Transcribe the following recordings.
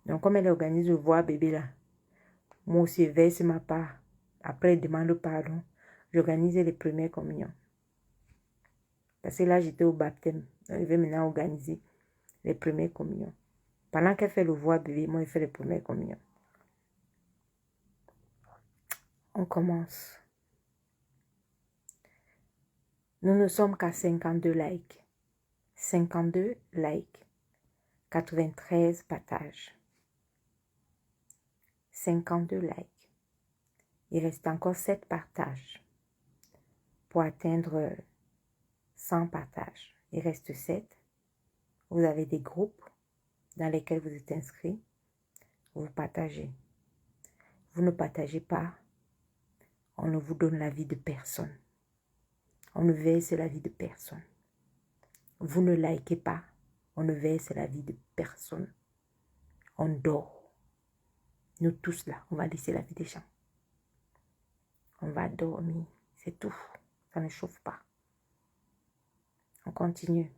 Donc, comme elle organise le voir bébé là, moi aussi, je verse ma part. Après, elle demande pardon. J'organise les premières communions. Parce que là, j'étais au baptême. Donc, je vais maintenant organiser les premières communions. Pendant qu'elle fait le voir bébé, moi, je fais les premières communions. On commence. Nous ne sommes qu'à 52 likes. 52 likes. 93 partages. 52 likes. Il reste encore 7 partages pour atteindre 100 partages. Il reste 7. Vous avez des groupes dans lesquels vous êtes inscrits. Vous partagez. Vous ne partagez pas. On ne vous donne la vie de personne. On ne verse la vie de personne. Vous ne likez pas. On ne verse la vie de personne. On dort. Nous tous là, on va laisser la vie des gens. On va dormir. C'est tout. Ça ne chauffe pas. On continue.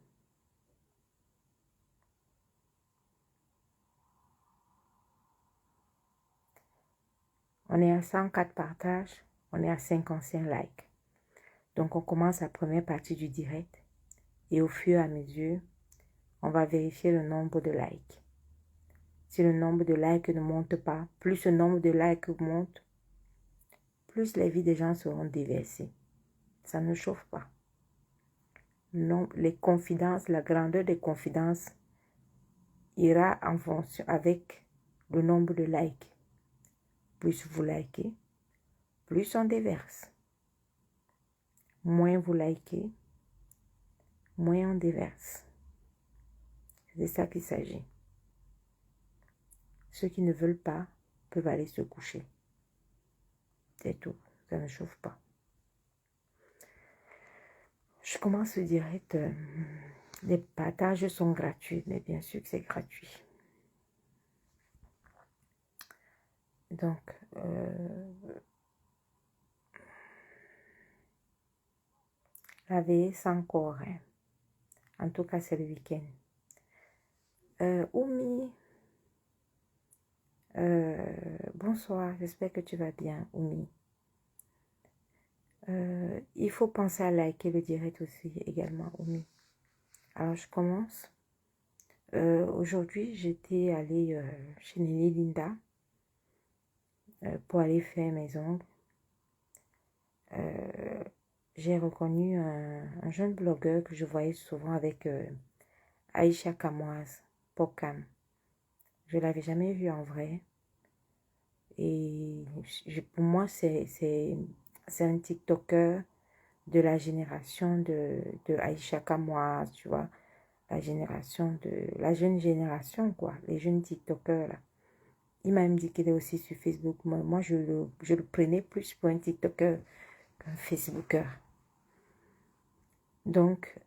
On est à 104 partages. On est à 55 likes. Donc, on commence la première partie du direct. Et au fur et à mesure, on va vérifier le nombre de likes. Si le nombre de likes ne monte pas, plus le nombre de likes monte, plus les vies des gens seront déversées. Ça ne chauffe pas. Non, les confidences, la grandeur des confidences ira en fonction avec le nombre de likes. Plus vous likez, plus on déverse. Moins vous likez, moins on déverse. C'est de ça qu'il s'agit. Ceux qui ne veulent pas peuvent aller se coucher. C'est tout. Ça ne chauffe pas. Je commence le direct. Les partages sont gratuits, mais bien sûr que c'est gratuit. Donc, la veille sans corps. Hein. En tout cas, c'est le week-end. Oumi, bonsoir, j'espère que tu vas bien, Oumi. Il faut penser à liker le direct aussi, également, Oumi. Alors, je commence. Aujourd'hui, j'étais allée chez Nelly Linda pour aller faire mes ongles. J'ai reconnu un jeune blogueur que je voyais souvent avec Aïcha Kamoise, Pokam. Je ne l'avais jamais vu en vrai. Et pour moi, c'est un TikToker de la génération de Aïcha Kamoise, tu vois. La jeune génération, quoi. Les jeunes TikTokers, là. Il m'a même dit qu'il est aussi sur Facebook. Moi je le prenais plus pour un TikToker qu'un Facebooker. Donc,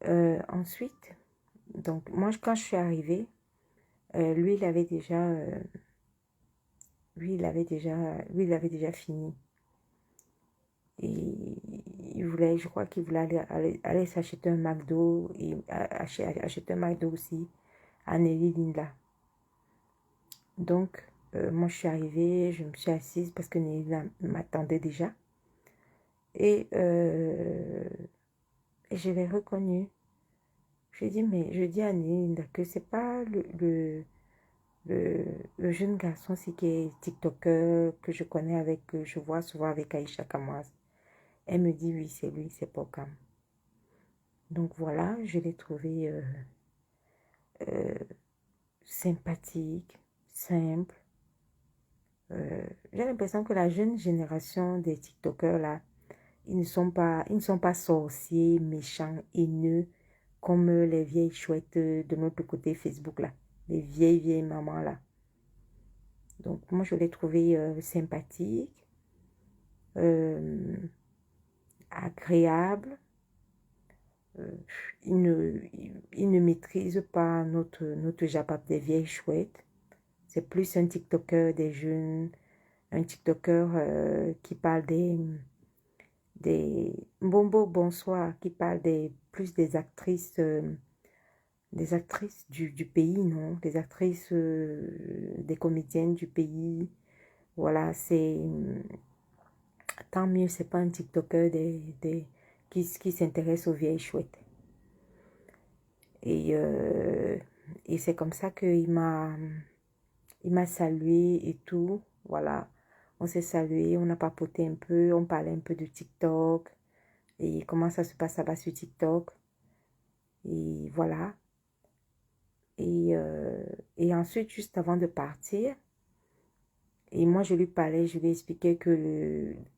ensuite, moi, quand je suis arrivée, lui, il avait déjà fini. Et il voulait, je crois qu'il voulait aller s'acheter un McDo et acheter un McDo aussi à Nelly Linda. Donc, moi, je suis arrivée, je me suis assise parce que Nelly m'attendait déjà. Et je l'ai reconnu. Je dis à Nelly Linda que c'est pas le jeune garçon aussi qui est TikToker que je connais que je vois souvent avec Aïcha Kamoise. Elle me dit oui, c'est lui, c'est Pokam. Donc voilà, je l'ai trouvé sympathique, simple. J'ai l'impression que la jeune génération des TikTokers là, ils ne sont pas sorciers, méchants, haineux, comme les vieilles chouettes de notre côté Facebook là. Les vieilles mamans là. Donc moi je l'ai trouvé sympathique, agréable. Il ne maîtrise pas notre jabab des vieilles chouettes. C'est plus un TikToker des jeunes, un TikToker qui parle des Bombo bonsoir, qui parle plus des actrices des actrices du pays, non, des actrices, des comédiennes du pays. Voilà, c'est tant mieux, c'est pas un TikToker qui s'intéresse aux vieilles chouettes. Et, euh, et c'est comme ça qu'il m'a salué et tout. Voilà, on s'est salué, on a papoté un peu, on parlait un peu de TikTok et comment ça se passe là-bas sur TikTok. Et voilà. Et ensuite, juste avant de partir, et moi je lui parlais, je lui expliquais que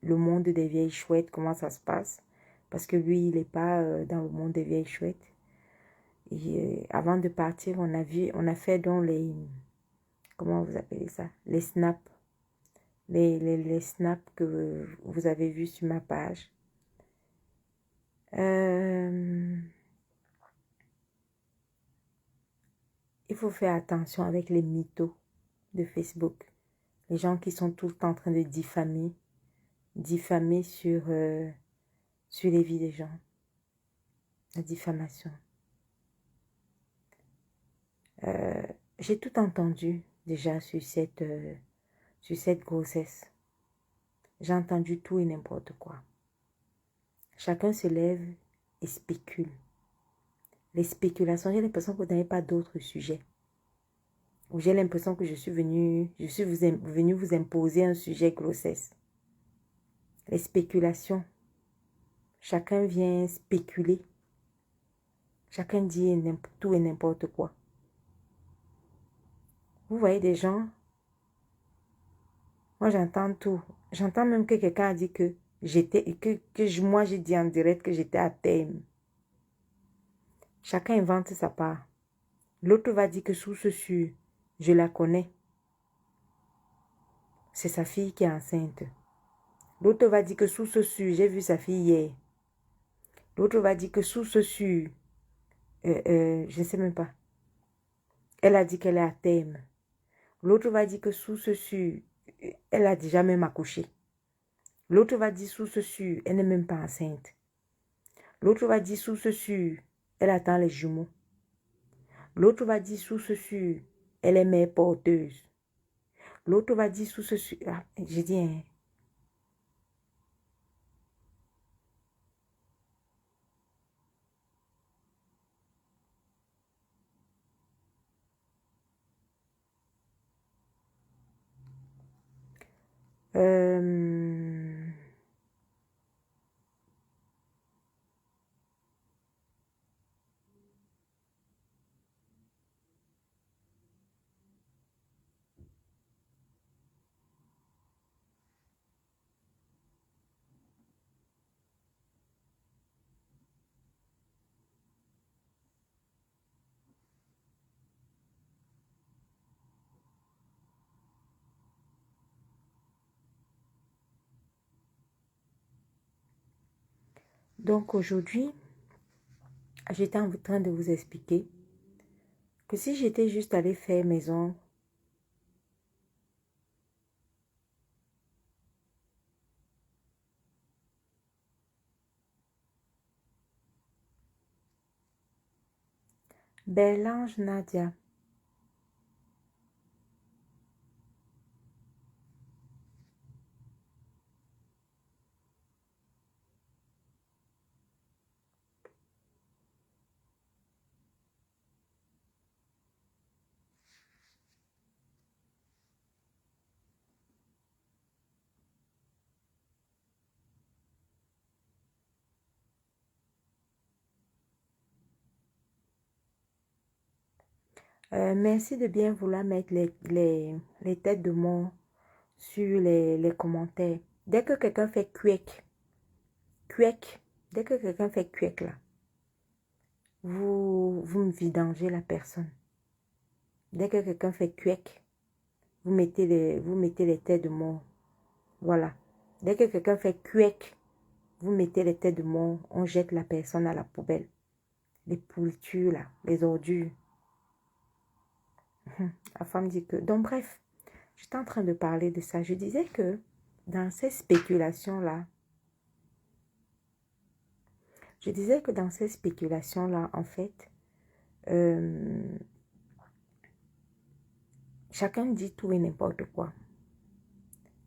le monde des vieilles chouettes, comment ça se passe. Parce que lui, il n'est pas dans le monde des vieilles chouettes. Et avant de partir, on a fait donc comment vous appelez ça? Les snaps. Les snaps que vous avez vus sur ma page. Il faut faire attention avec les mythos de Facebook. Les gens qui sont tout le temps en train de diffamer sur les vies des gens. La diffamation. J'ai tout entendu déjà sur cette grossesse. J'ai entendu tout et n'importe quoi. Chacun se lève et spécule. Les spéculations, j'ai l'impression que vous n'avez pas d'autres sujets. Ou j'ai l'impression que je suis venu vous imposer un sujet grossesse. Les spéculations. Chacun vient spéculer. Chacun dit tout et n'importe quoi. Vous voyez des gens, moi j'entends tout. J'entends même que quelqu'un a dit que moi j'ai dit en direct que j'étais à terme. Chacun invente sa part. L'autre va dire que sous ce sur, je la connais. C'est sa fille qui est enceinte. L'autre va dire que sous ce sur, j'ai vu sa fille hier. L'autre va dire que sous ce sur, je ne sais même pas. Elle a dit qu'elle est à terme. L'autre va dire que sous ce sur, elle a déjà même accouché. L'autre va dire sous ce sur, elle n'est même pas enceinte. L'autre va dire sous ce sur, elle attend les jumeaux. L'autre va dire sous ce sur, elle est mère porteuse. L'autre va dire sous ce sur, ah, j'ai dit, hein. Euh, donc aujourd'hui, j'étais en train de vous expliquer que si j'étais juste allée faire mes ongles, Berlange Nadia, merci de bien vouloir mettre les têtes de mort sur les commentaires. Dès que quelqu'un fait cuec, dès que quelqu'un fait cuec là, vous me vidangez la personne. Dès que quelqu'un fait cuec, vous mettez les têtes de mort. Voilà. Dès que quelqu'un fait cuec, vous mettez les têtes de mort, on jette la personne à la poubelle. Les pourritures là, les ordures. La femme dit que... Donc bref, j'étais en train de parler de ça. Je disais que dans ces spéculations-là, en fait, Chacun dit tout et n'importe quoi.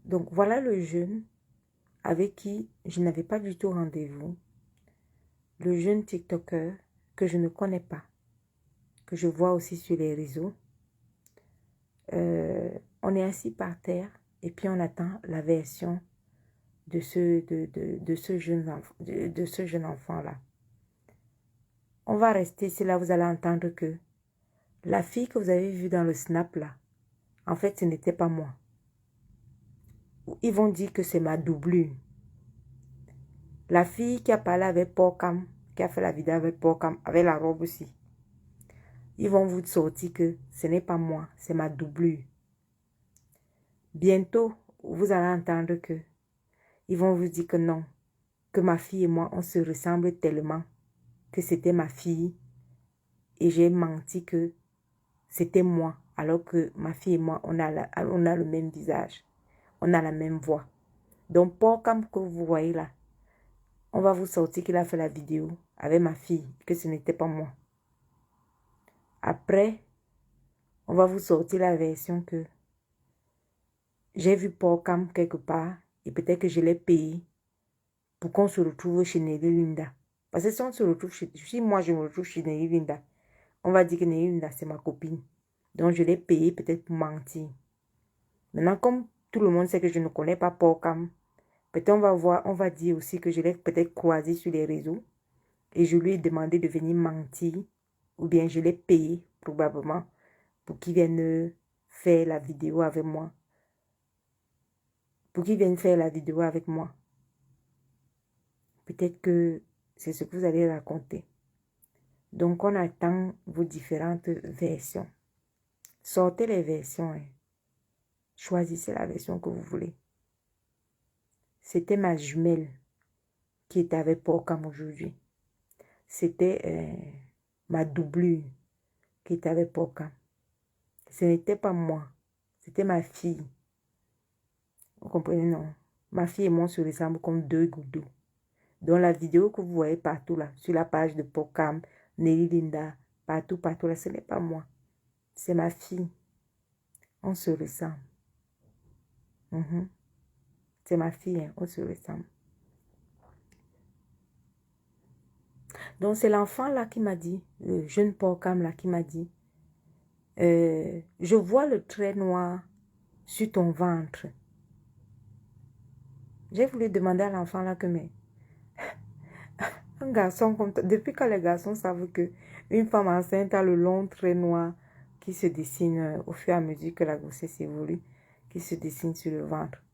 Donc, voilà le jeune avec qui je n'avais pas du tout rendez-vous. Le jeune TikToker que je ne connais pas, que je vois aussi sur les réseaux. On est assis par terre et puis on attend la version de ce jeune enfant-là. On va rester, c'est là vous allez entendre que la fille que vous avez vue dans le snap là, en fait ce n'était pas moi. Ils vont dire que c'est ma doublure. La fille qui a parlé avec Porcam, qui a fait la vidéo avec Porcam, avec la robe aussi. Ils vont vous sortir que ce n'est pas moi, c'est ma doublure. Bientôt, vous allez entendre que ils vont vous dire que non, que ma fille et moi, on se ressemble tellement que c'était ma fille et j'ai menti que c'était moi, alors que ma fille et moi, on a le même visage, on a la même voix. Donc, Porcam que vous voyez là, on va vous sortir qu'il a fait la vidéo avec ma fille, que ce n'était pas moi. Après, on va vous sortir la version que j'ai vu Porcam quelque part et peut-être que je l'ai payé pour qu'on se retrouve chez Nelly Linda. Parce que si on se retrouve si moi je me retrouve chez Nelly Linda, on va dire que Nelly Linda c'est ma copine. Donc je l'ai payé peut-être pour mentir. Maintenant, comme tout le monde sait que je ne connais pas Porcam, peut-être on va dire aussi que je l'ai peut-être croisé sur les réseaux et je lui ai demandé de venir mentir ou bien je l'ai payé probablement pour qu'il vienne faire la vidéo avec moi. Pour qu'il vienne faire la vidéo avec moi. Peut-être que c'est ce que vous allez raconter. Donc, on attend vos différentes versions. Sortez les versions. Hein. Choisissez la version que vous voulez. C'était ma jumelle qui était avec Porcam aujourd'hui. C'était ma doublure qui était avec Porcam. Ce n'était pas moi. C'était ma fille. Vous comprenez, non? Ma fille et moi se ressemblent comme deux gouttes d'eau. Dans la vidéo que vous voyez partout là, sur la page de Porcam, Nelly Linda, partout là, ce n'est pas moi. C'est ma fille. On se ressemble. C'est ma fille, hein, on se ressemble. Donc c'est l'enfant là qui m'a dit, le jeune Porcam là qui m'a dit, je vois le trait noir sur ton ventre. J'ai voulu demander à l'enfant là que mais un garçon comme toi, depuis quand les garçons savent que une femme enceinte a le long trait noir qui se dessine au fur et à mesure que la grossesse évolue, qui se dessine sur le ventre.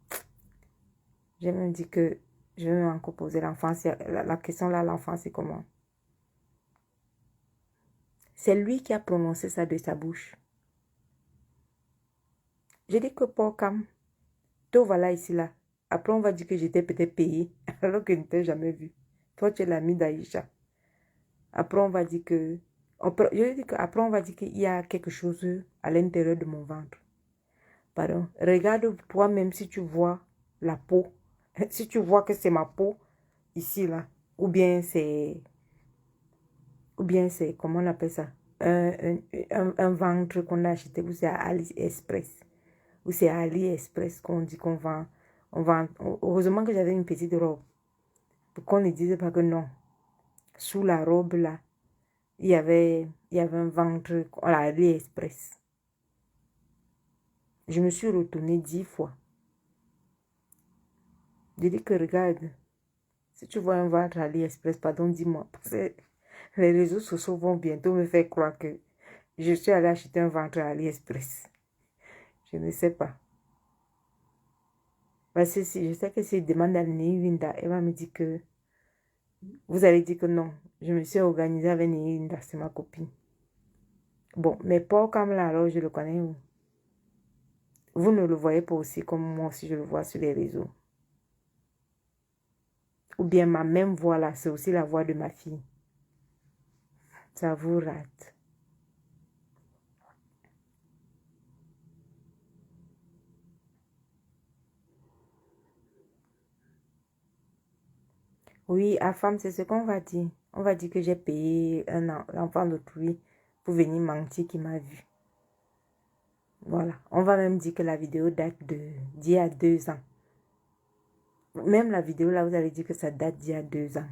J'ai même dit que je vais encore poser l'enfant, la question là, l'enfant c'est comment? C'est lui qui a prononcé ça de sa bouche. J'ai dit que Porcam, toi voilà ici là. Après on va dire que j'étais peut-être payée alors que je ne t'ai jamais vu. Toi tu es l'ami d'Aïcha. Après on va dire que... Après on va dire qu'il y a quelque chose à l'intérieur de mon ventre. Pardon. Regarde toi-même si tu vois la peau. Si tu vois que c'est ma peau ici là. Ou bien c'est... comment on appelle ça? Un ventre qu'on a acheté. Ou c'est à AliExpress. Ou c'est à AliExpress qu'on dit qu'on vend. Heureusement que j'avais une petite robe. Pour qu'on ne dise pas que non. Sous la robe là. Il y avait un ventre à AliExpress. Je me suis retournée 10 fois. Je dis que regarde, si tu vois un ventre à AliExpress, pardon, dis-moi. Parce que les réseaux sociaux vont bientôt me faire croire que je suis allée acheter un ventre à AliExpress. Je ne sais pas. Parce que si, je sais que si je demande à Nélinda, elle va me dire que vous allez dire que non. Je me suis organisée avec Nélinda, c'est ma copine. Bon, mais Paul comme là, alors je le connais. Vous ne le voyez pas aussi comme moi aussi je le vois sur les réseaux. Ou bien ma même voix là, c'est aussi la voix de ma fille. Ça vous rate. Oui, à femme, c'est ce qu'on va dire. On va dire que j'ai payé l'enfant d'autrui pour venir mentir qu'il m'a vu. Voilà. On va même dire que la vidéo date d'il y a 2 ans. Même la vidéo là, vous allez dire que ça date d'il y a 2 ans.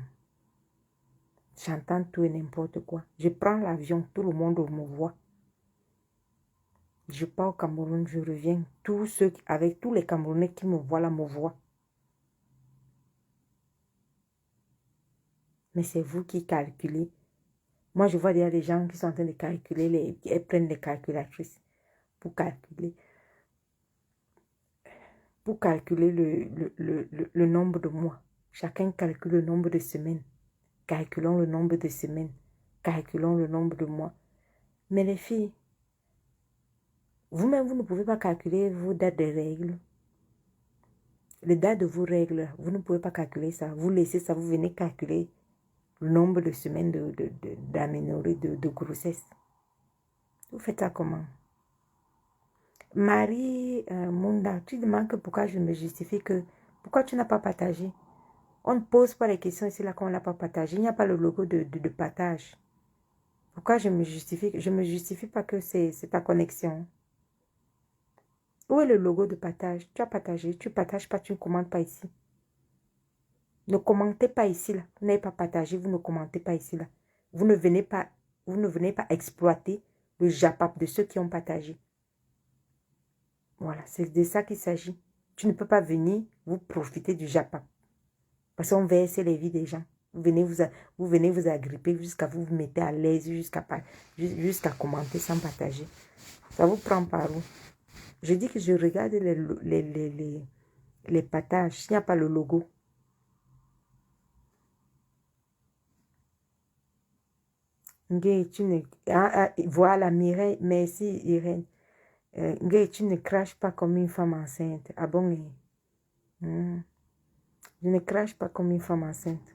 J'entends tout et n'importe quoi. Je prends l'avion, tout le monde me voit. Je pars au Cameroun, je reviens. Avec tous les Camerounais qui me voient là, me voient. Mais c'est vous qui calculez. Moi, je vois des gens qui sont en train de calculer, elles prennent les calculatrices pour calculer. Pour calculer le nombre de mois. Chacun calcule le nombre de semaines. Calculons le nombre de semaines. Calculons le nombre de mois. Mais les filles, vous-même, vous ne pouvez pas calculer vos dates de règles. Les dates de vos règles, vous ne pouvez pas calculer ça. Vous laissez ça, vous venez calculer le nombre de semaines d'aménorrhée, de grossesse. Vous faites ça comment? Marie Munda, tu demandes que pourquoi je me justifie que... Pourquoi tu n'as pas partagé? On ne pose pas les questions ici là qu'on n'a pas partagé. Il n'y a pas le logo de partage. Pourquoi je me justifie? Je ne me justifie pas que c'est ta connexion. Où est le logo de partage? Tu as partagé, tu ne partages pas, tu ne commentes pas ici. Ne commentez pas ici là. Vous n'avez pas partagé, vous ne commentez pas ici là. Vous ne venez pas exploiter le japap de ceux qui ont partagé. Voilà, c'est de ça qu'il s'agit. Tu ne peux pas venir vous profiter du japap. Parce qu'on verse les vies des gens. Vous venez vous agripper jusqu'à vous mettre à l'aise, jusqu'à commenter sans partager. Ça vous prend par où? Je dis que je regarde les partages. Il n'y a pas le logo. Voilà, Mireille, merci Irène. Tu ne craches pas comme une femme enceinte. Ah bon? Je ne crache pas comme une femme enceinte.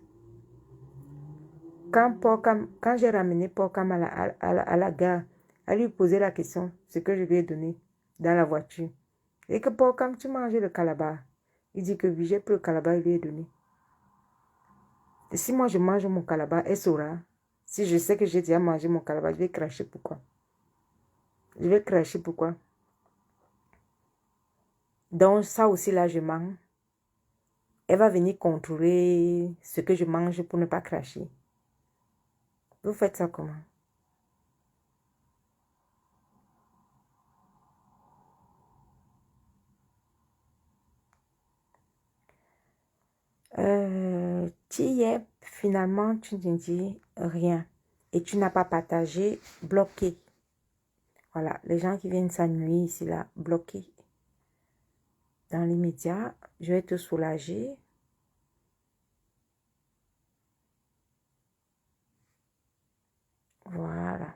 Quand j'ai ramené Porcam à la gare, à lui poser la question, ce que je lui ai donné dans la voiture. Et que Porcam, tu manges le calabar. Il dit que oui, j'ai pris le calabar, il lui ai donné. Et si moi je mange mon calabar, elle saura. Si je sais que j'ai déjà mangé mon calabar, je vais cracher pourquoi? Je vais cracher pourquoi? Donc ça aussi là, je mange. Elle va venir contrôler ce que je mange pour ne pas cracher. Vous faites ça comment? Tu y es, finalement, tu ne dis rien. Et tu n'as pas partagé, bloqué. Voilà, les gens qui viennent s'ennuyer ici, là, bloqué. Dans l'immédiat, je vais te soulager. Voilà.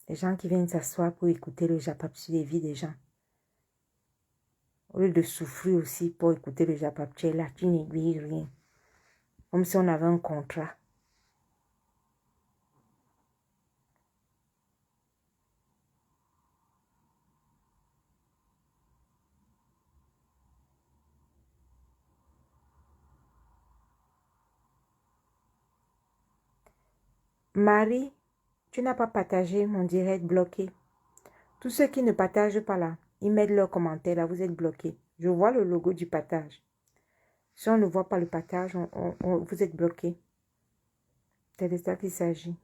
Les gens qui viennent s'asseoir pour écouter le japap sur les vies des gens. Au lieu de souffrir aussi pour écouter le japap, tu es là, tu n'aiguilles rien. Comme si on avait un contrat. Marie, tu n'as pas partagé mon direct bloqué. Tous ceux qui ne partagent pas là, ils mettent leurs commentaires là, vous êtes bloqués. Je vois le logo du partage. Si on ne voit pas le partage, vous êtes bloqué. C'est de ça qu'il s'agit.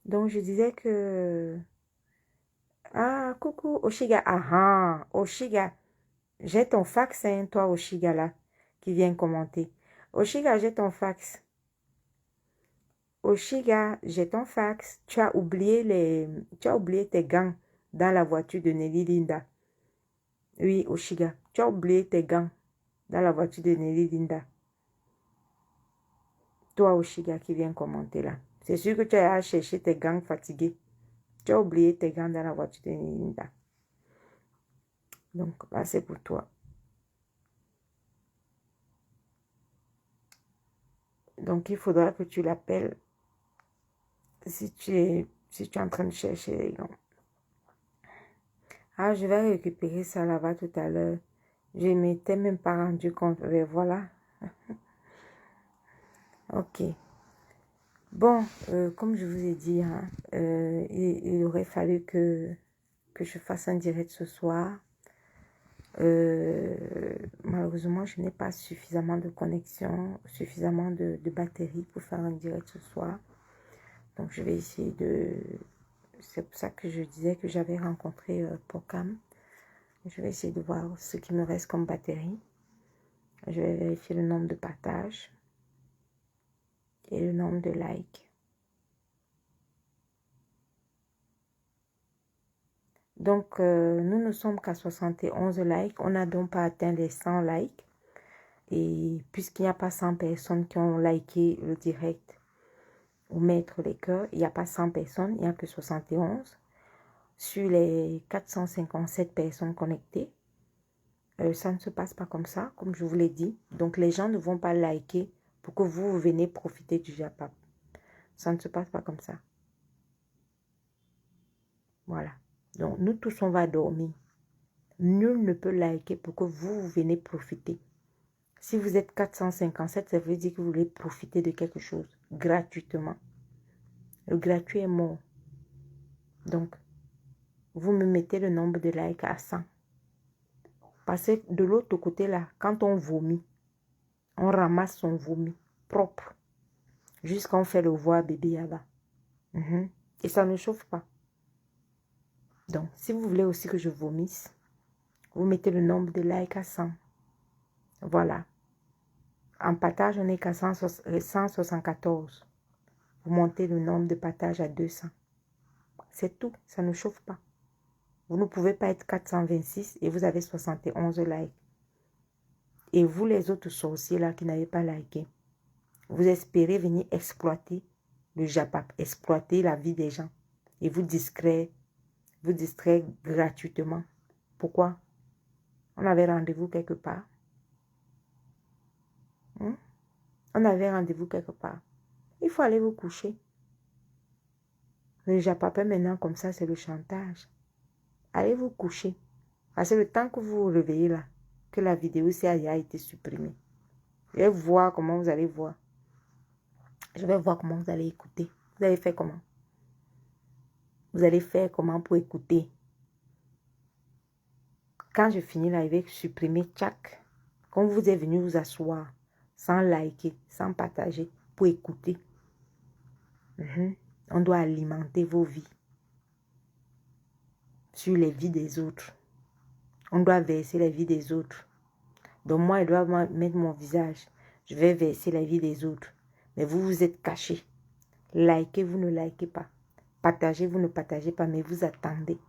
Donc, je disais que... Ah, coucou, Oshiga. Ah, ah, Oshiga. J'ai ton fax, hein, toi, Oshiga, là, qui vient commenter. Oshiga, j'ai ton fax. Oshiga, j'ai ton fax. Tu as oublié tes gants dans la voiture de Nelly Linda. Oui, Oshiga, tu as oublié tes gants dans la voiture de Nelly Linda. Toi, Oshiga, qui vient commenter là. C'est sûr que tu as cherché tes gants fatigués. Tu as oublié tes gants dans la voiture de Linda. Donc, là, c'est pour toi. Donc, il faudra que tu l'appelles si tu es en train de chercher les noms. Ah, je vais récupérer ça là-bas tout à l'heure. Je ne m'étais même pas rendu compte. Mais voilà. Ok. Bon, comme je vous ai dit, hein, il aurait fallu que je fasse un direct ce soir. Malheureusement, je n'ai pas suffisamment de connexion, suffisamment de batterie pour faire un direct ce soir. Donc, je vais essayer de... C'est pour ça que je disais que j'avais rencontré Pocam. Je vais essayer de voir ce qui me reste comme batterie. Je vais vérifier le nombre de partages et le nombre de likes. Donc, nous ne sommes qu'à 71 likes. On n'a donc pas atteint les 100 likes. Et puisqu'il n'y a pas 100 personnes qui ont liké le direct ou mettre les cœurs, il n'y a pas 100 personnes, il n'y a que 71. Sur les 457 personnes connectées, ça ne se passe pas comme ça, comme je vous l'ai dit. Donc, les gens ne vont pas liker pour que vous venez profiter du Japap. Ça ne se passe pas comme ça. Voilà. Donc, nous tous, on va dormir. Nul ne peut liker pour que vous venez profiter. Si vous êtes 457, ça veut dire que vous voulez profiter de quelque chose gratuitement. Le gratuit est mort. Donc, vous me mettez le nombre de likes à 100. Parce que de l'autre côté là, quand on vomit, on ramasse son vomi propre. Jusqu'à on fait le voir bébé là-bas. Et ça ne chauffe pas. Donc, si vous voulez aussi que je vomisse, vous mettez le nombre de likes à 100. Voilà. En partage, on est qu'à 174. Vous montez le nombre de partages à 200. C'est tout. Ça ne chauffe pas. Vous ne pouvez pas être 426 et vous avez 71 likes. Et vous, les autres sorciers là qui n'avez pas liké, vous espérez venir exploiter le Japap, exploiter la vie des gens et vous distraire gratuitement. Pourquoi? On avait rendez-vous quelque part. On avait rendez-vous quelque part. Il faut aller vous coucher. Le Japap maintenant comme ça, c'est le chantage. Allez vous coucher. Parce que le temps que vous vous réveillez là, que la vidéo a été supprimée. Je vais voir comment vous allez voir. Je vais voir comment vous allez écouter. Vous allez faire comment? Vous allez faire comment pour écouter? Quand je finis là, je vais supprimer chaque. Quand vous êtes venu vous asseoir, sans liker, sans partager, pour écouter. On doit alimenter vos vies sur les vies des autres. On doit verser la vie des autres. Donc moi, je dois mettre mon visage. Je vais verser la vie des autres. Mais vous, vous êtes cachés. Likez, vous ne likez pas. Partagez, vous ne partagez pas, mais vous attendez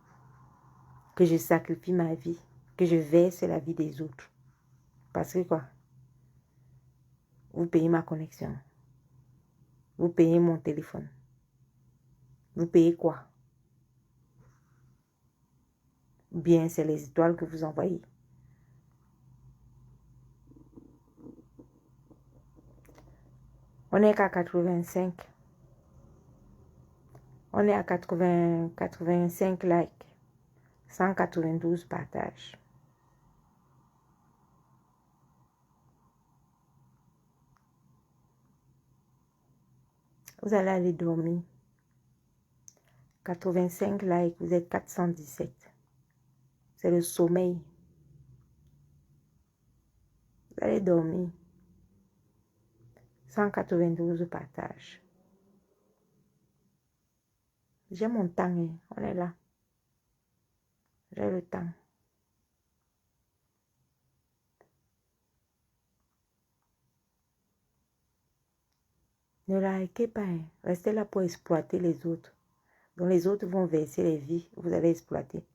que je sacrifie ma vie, que je verse la vie des autres. Parce que quoi? Vous payez ma connexion. Vous payez mon téléphone. Vous payez quoi? Bien, c'est les étoiles que vous envoyez. On est qu'à 85. On est à 85 likes. 192 partages. Vous allez aller dormir. 85 likes, vous êtes 417. C'est le sommeil. Vous allez dormir. 192 partages. J'ai mon temps, hein. On est là. J'ai le temps. Ne likez pas, hein. Restez là pour exploiter les autres. Donc les autres vont verser les vies, vous allez exploiter.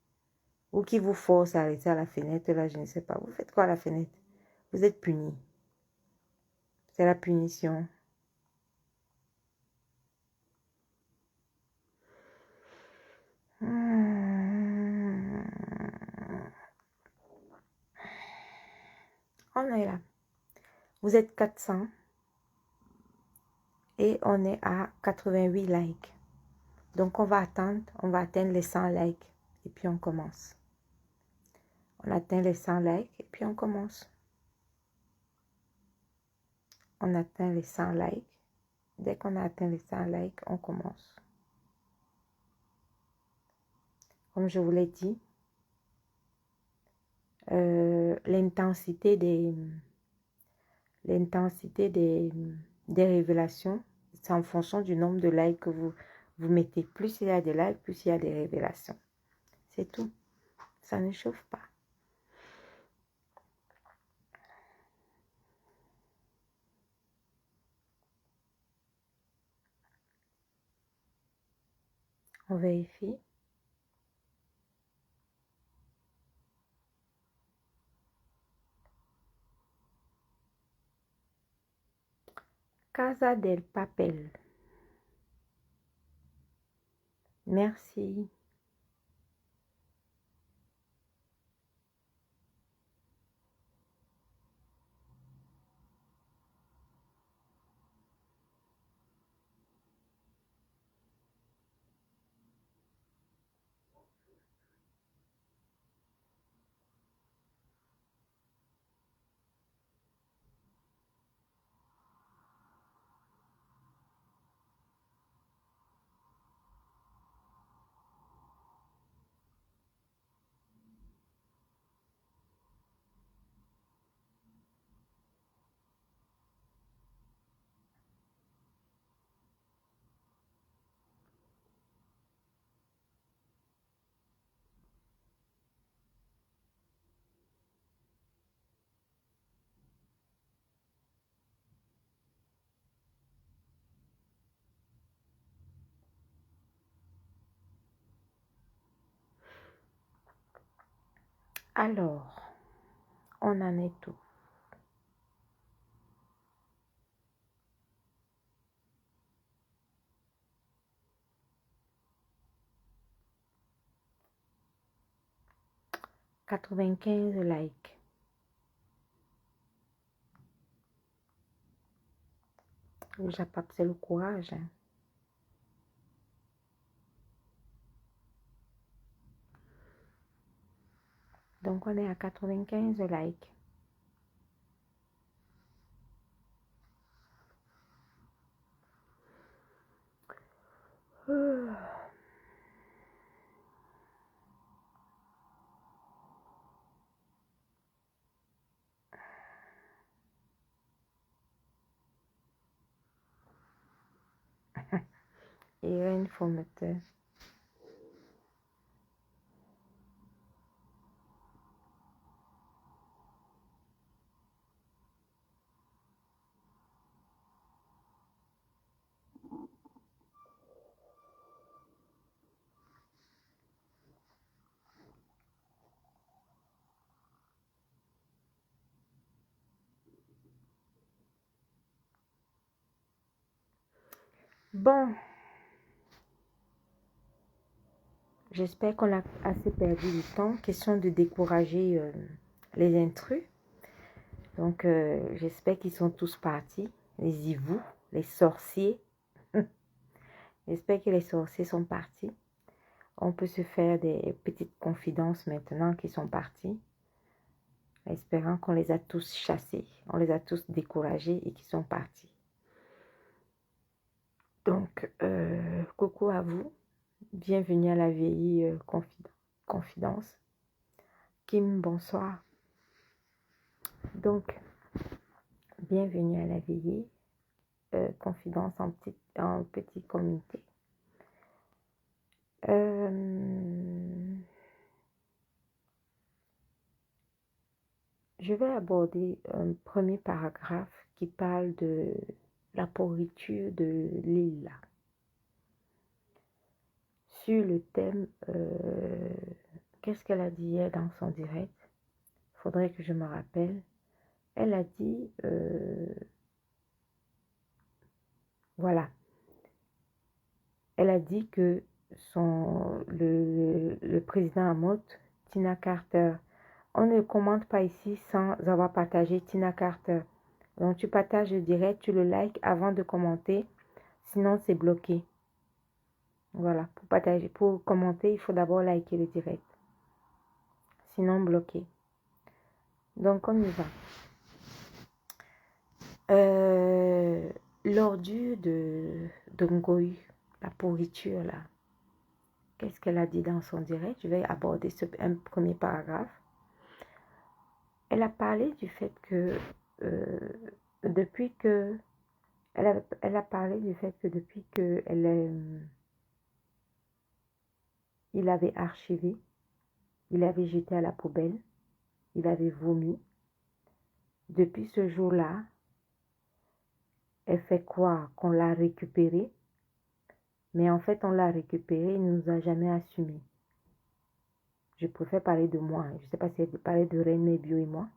Ou qui vous force à rester à la fenêtre, là, je ne sais pas. Vous faites quoi à la fenêtre? Vous êtes puni. C'est la punition. On est là. Vous êtes 400. Et on est à 88 likes. Donc, on va atteindre les 100 likes et puis on commence. On atteint les 100 likes et puis on commence. On atteint les 100 likes. Dès qu'on a atteint les 100 likes, on commence. Comme je vous l'ai dit, l'intensité des révélations, c'est en fonction du nombre de likes que vous mettez. Plus il y a des likes, plus il y a des révélations. C'est tout. Ça ne chauffe pas. On vérifie. Casa del Papel. Merci. Alors, on en est tout. « 95 likes. Le Japap, c'est le courage. Hein. Donc, on est à 95 likes. Irène Fometeur. Bon, j'espère qu'on a assez perdu du temps. Question de décourager les intrus. Donc, j'espère qu'ils sont tous partis. Les hiboux, les sorciers. J'espère que les sorciers sont partis. On peut se faire des petites confidences maintenant qu'ils sont partis. Espérant qu'on les a tous chassés. On les a tous découragés et qu'ils sont partis. Donc, coucou à vous. Bienvenue à la veillée confidence. Kim, bonsoir. Donc, bienvenue à la veillée confidence en petit comité. Je vais aborder un premier paragraphe qui parle de la pourriture de l'île. Sur le thème, qu'est-ce qu'elle a dit hier dans son direct? Faudrait que je me rappelle. Elle a dit, voilà, elle a dit que le président Amot, Tina Carter, on ne commente pas ici sans avoir partagé Tina Carter. Donc tu partages le direct, tu le likes avant de commenter, sinon c'est bloqué. Voilà, pour partager, pour commenter, il faut d'abord liker le direct. Sinon, bloqué. Donc, on y va. L'ordure de Ngoï, la pourriture là, qu'est-ce qu'elle a dit dans son direct? Je vais aborder un premier paragraphe. Elle a parlé du fait que depuis que elle a parlé du fait que depuis que il avait archivé, il avait jeté à la poubelle, il avait vomi. Depuis ce jour-là, elle fait croire qu'on l'a récupéré, mais en fait on l'a récupéré, il ne nous a jamais assumé. Je préfère parler de moi, je ne sais pas si elle parlait de Reine Mère Bio et moi,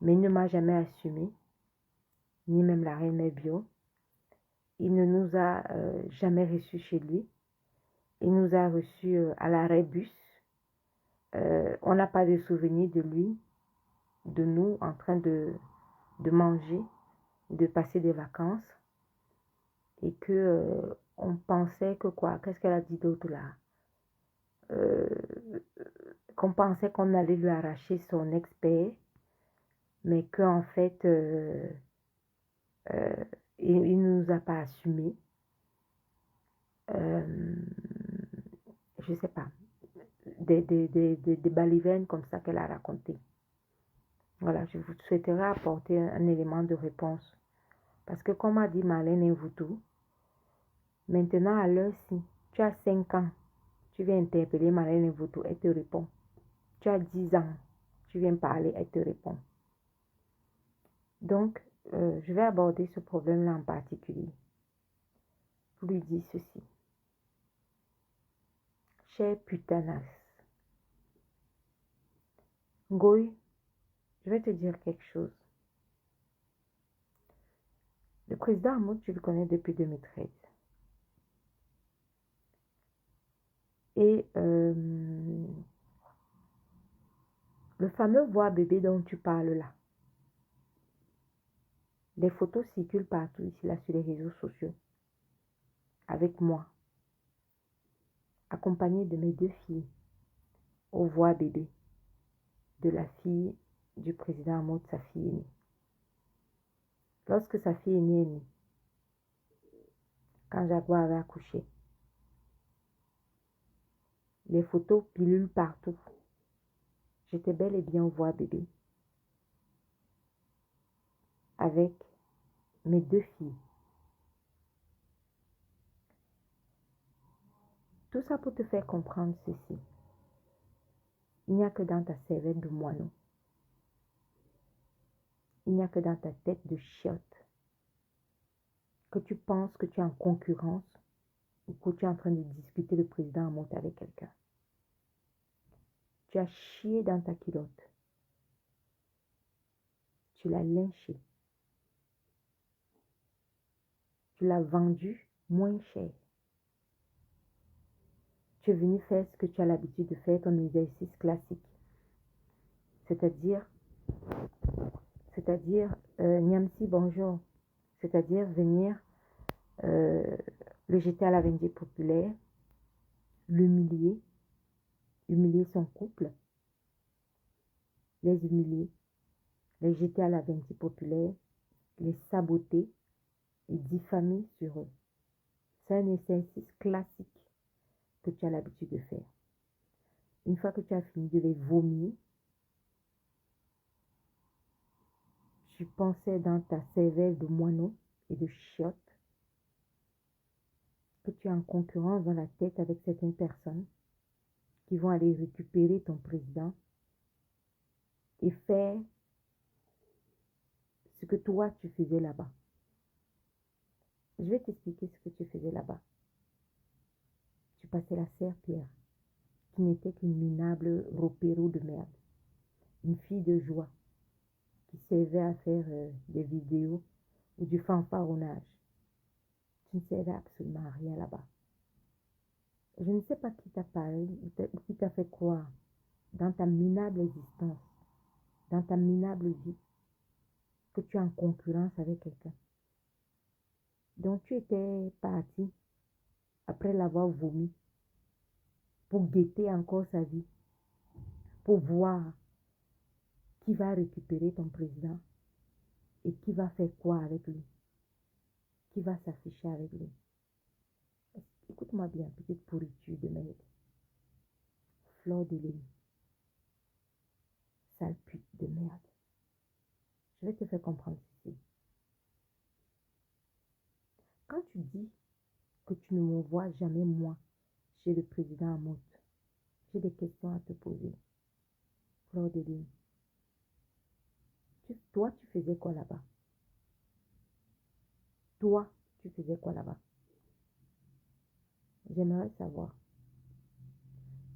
mais il ne m'a jamais assumé, ni même la Reine Mère Bio. Il ne nous a jamais reçus chez lui. Il nous a reçus à l'arrêt bus. On n'a pas de souvenir de lui, de nous en train de manger, de passer des vacances. Et que on pensait que quoi, qu'est-ce qu'elle a dit d'autre là? Qu'on pensait qu'on allait lui arracher son expert, mais qu'en fait, il ne nous a pas assumé. Je sais pas, des balivernes comme ça qu'elle a raconté. Voilà, je vous souhaiterais apporter un élément de réponse. Parce que comme a dit Marlène Mvutu, maintenant à l'heure-ci, tu as 5 ans, tu viens interpeller Marlène Mvutu, elle te répond. Tu as 10 ans, tu viens parler, elle te répond. Donc, je vais aborder ce problème-là en particulier. Je lui dis ceci. Cher putanas, Ngoï, je vais te dire quelque chose. Le président Hamoud, je le connais depuis 2013. Et le fameux voix bébé dont tu parles là, les photos circulent partout ici là sur les réseaux sociaux. Avec moi, accompagnée de mes 2 filles, au voix bébé, de la fille du président Hamoud, sa fille aînée. Lorsque sa fille aînée est née, quand Jaguar avait accouché, les photos pilulent partout. J'étais bel et bien au voix bébé, avec mes 2 filles. Tout ça pour te faire comprendre ceci. Il n'y a que dans ta cervelle de moineau. Il n'y a que dans ta tête de chiotte que tu penses que tu es en concurrence ou que tu es en train de discuter le président en monte avec quelqu'un. Tu as chié dans ta culotte. Tu l'as lynché. Tu l'as vendu moins cher. Tu es venu faire ce que tu as l'habitude de faire, ton exercice classique. C'est-à-dire, Niamsi, bonjour. C'est-à-dire venir le jeter à la vendée populaire, l'humilier, humilier son couple, les humilier, les jeter à la vendée populaire, les saboter et diffamer sur eux. C'est un exercice classique que tu as l'habitude de faire. Une fois que tu as fini de les vomir, tu pensais dans ta cervelle de moineau et de chiotte que tu es en concurrence dans la tête avec certaines personnes qui vont aller récupérer ton président et faire ce que toi tu faisais là-bas. Je vais t'expliquer ce que tu faisais là-bas. Tu passais la serpillère, qui n'était qu'une minable ropéro de merde. Une fille de joie qui servait à faire des vidéos ou du fanfaronnage. Tu ne servais absolument à rien là-bas. Je ne sais pas qui t'a parlé, qui t'a fait croire dans ta minable existence, dans ta minable vie, que tu es en concurrence avec quelqu'un. Donc tu étais parti après l'avoir vomi, pour guetter encore sa vie, pour voir qui va récupérer ton président et qui va faire quoi avec lui, qui va s'afficher avec lui. Écoute-moi bien, petite pourriture de merde. Fleur de lune. Sale pute de merde. Je vais te faire comprendre ceci. Quand tu dis que tu ne me vois jamais moi chez le président Amout, j'ai des questions à te poser. Fleur de lune. Toi, tu faisais quoi là-bas? Toi, tu faisais quoi là-bas? J'aimerais savoir.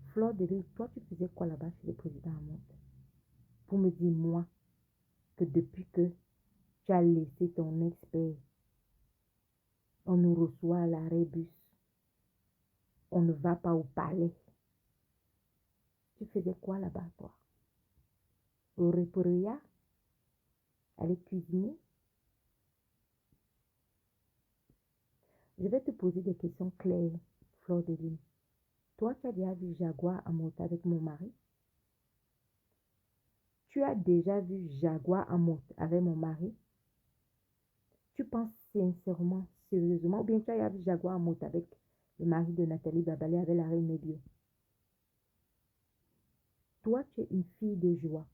Fleur de lune, toi, tu faisais quoi là-bas chez le président Amout? Pour me dire, moi, que depuis que tu as laissé ton expert, on nous reçoit à l'arrêt bus, on ne va pas au palais. Tu faisais quoi là-bas, toi? Au reporia? Aller cuisiner? Je vais te poser des questions claires, Fleur de lune. Toi, tu as déjà vu Jaguar à monter avec mon mari? Tu as déjà vu Jaguar à monter avec mon mari? Tu penses sincèrement, sérieusement, ou bien tu as déjà vu Jaguar à monter avec le mari de Nathalie Babalé, avec la reine Médio? Toi, tu es une fille de joie.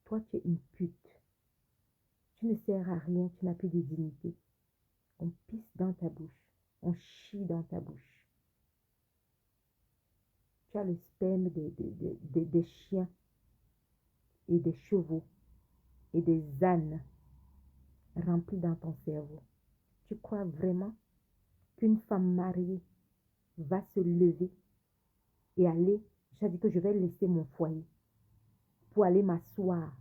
Toi, tu es une pute. Tu ne sers à rien, tu n'as plus de dignité. On pisse dans ta bouche. On chie dans ta bouche. Tu as le sperme des chiens et des chevaux et des ânes remplis dans ton cerveau. Tu crois vraiment qu'une femme mariée va se lever et aller, j'ai dit que je vais laisser mon foyer pour aller m'asseoir,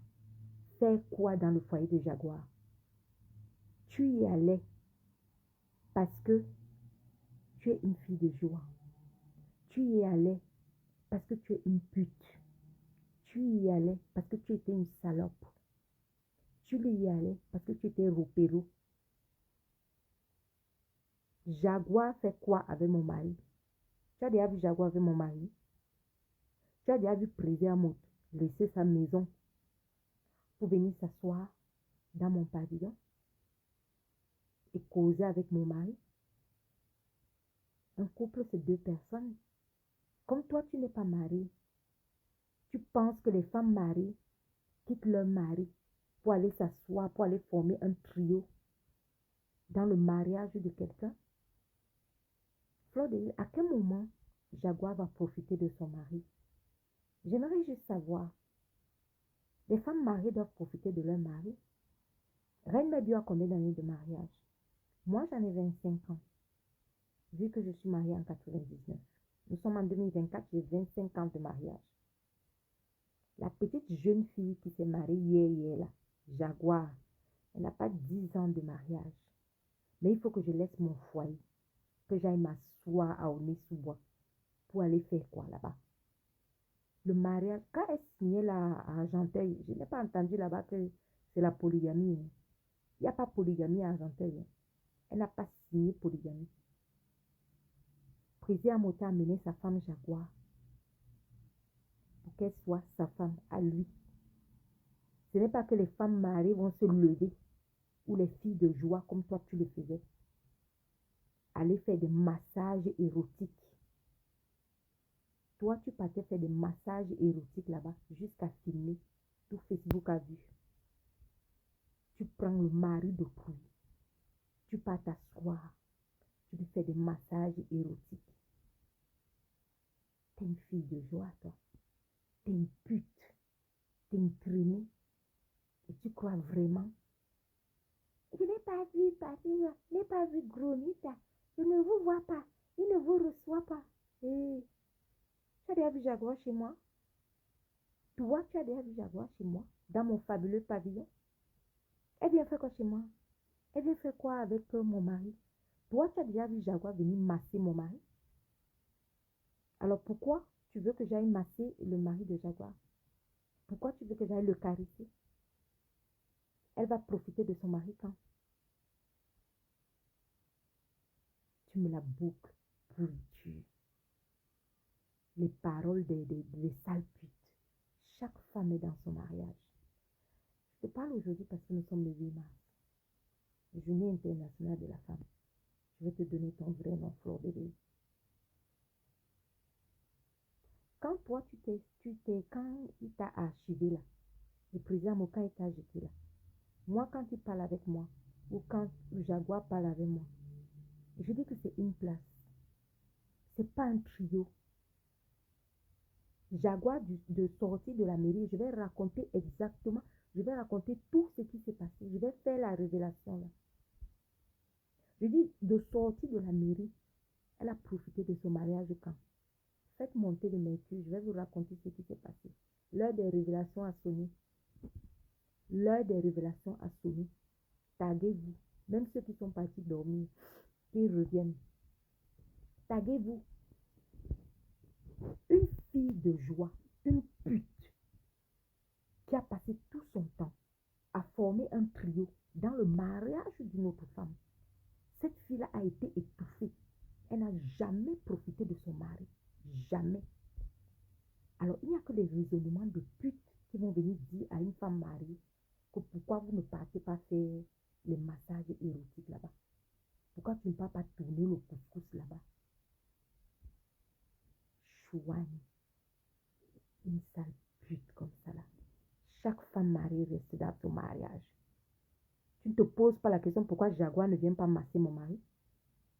faire quoi dans le foyer de Jaguar? Tu y allais parce que tu es une fille de joie. Tu y allais parce que tu es une pute. Tu y allais parce que tu étais une salope. Tu y allais parce que tu étais roupéro. Jaguar fait quoi avec mon mari? Tu as déjà vu Jaguar avec mon mari? Tu as déjà vu Président laisser sa maison pour venir s'asseoir dans mon pavillon et causer avec mon mari? Un couple, c'est deux personnes. Comme toi, tu n'es pas marié, tu penses que les femmes mariées quittent leur mari pour aller s'asseoir, pour aller former un trio dans le mariage de quelqu'un? Fleur de Lys, à quel moment Jaguar va profiter de son mari? J'aimerais juste savoir. Les femmes mariées doivent profiter de leur mari. Reine Médio a combien d'années de mariage? Moi, j'en ai 25 ans, vu que je suis mariée en 99. Nous sommes en 2024, j'ai 25 ans de mariage. La petite jeune fille qui s'est mariée hier là, Jaguar, elle n'a pas 10 ans de mariage. Mais il faut que je laisse mon foyer, que j'aille m'asseoir à Aulnay-sous-Bois pour aller faire quoi là-bas? Le mariage, quand elle signait là à Argenteuil, je n'ai pas entendu là-bas que c'est la polygamie. Il n'y a pas polygamie à Argenteuil. Elle n'a pas signé polygamie. Président Mota a amené sa femme Jaguar pour qu'elle soit sa femme à lui. Ce n'est pas que les femmes mariées vont se lever ou les filles de joie comme toi tu le faisais. Aller faire des massages érotiques. Toi, tu partais faire des massages érotiques là-bas jusqu'à filmer. Tout Facebook a vu. Tu prends le mari d'autrui. Tu pars t'asseoir. Tu lui fais des massages érotiques. T'es une fille de joie, toi. T'es une pute. T'es une traînée. Et tu crois vraiment? Je n'ai pas vu, papy. Je n'ai pas vu Gronita. Je ne vous vois pas. Il ne vous reçoit pas. Hey. Tu as déjà vu Jaguar chez moi? Toi, tu as déjà vu Jaguar chez moi? Dans mon fabuleux pavillon? Elle vient faire quoi chez moi? Elle vient faire quoi avec mon mari? Toi, tu as déjà vu Jaguar venir masser mon mari? Alors pourquoi tu veux que j'aille masser le mari de Jaguar? Pourquoi tu veux que j'aille le caresser? Elle va profiter de son mari quand? Tu me la boucles pourriture. Les paroles des sales putes. Chaque femme est dans son mariage. Je te parle aujourd'hui parce que nous sommes le 8 mars. Journée internationale de la femme. Je vais te donner ton vrai nom, Fleur de Lys. Quand toi, quand il t'a archivé là, le président Moka t'a jeté là, moi, quand il parle avec moi, ou quand le Jaguar parle avec moi, je dis que c'est une place. C'est pas un trio. Jaguar de sortie de la mairie, je vais raconter exactement, je vais raconter tout ce qui s'est passé. Je vais faire la révélation là. Je dis, de sortie de la mairie, elle a profité de son mariage quand? Faites monter le mercure, je vais vous raconter ce qui s'est passé. L'heure des révélations a sonné. L'heure des révélations a sonné. Taguez-vous. Même ceux qui sont partis dormir, qu'ils reviennent. Taguez-vous. Une fille de joie, une pute, qui a passé tout son temps à former un trio dans le mariage d'une autre femme. Cette fille-là a été étouffée. Elle n'a jamais profité de son mari. Jamais. Alors, il n'y a que les raisonnements de pute qui vont venir dire à une femme mariée que pourquoi vous ne partez pas faire les massages érotiques là-bas. Pourquoi tu ne vas pas tourner le couscous là-bas? Chouane. Une sale pute comme ça là. Chaque femme mariée reste dans son mariage. Tu ne te poses pas la question pourquoi Jaguar ne vient pas masser mon mari.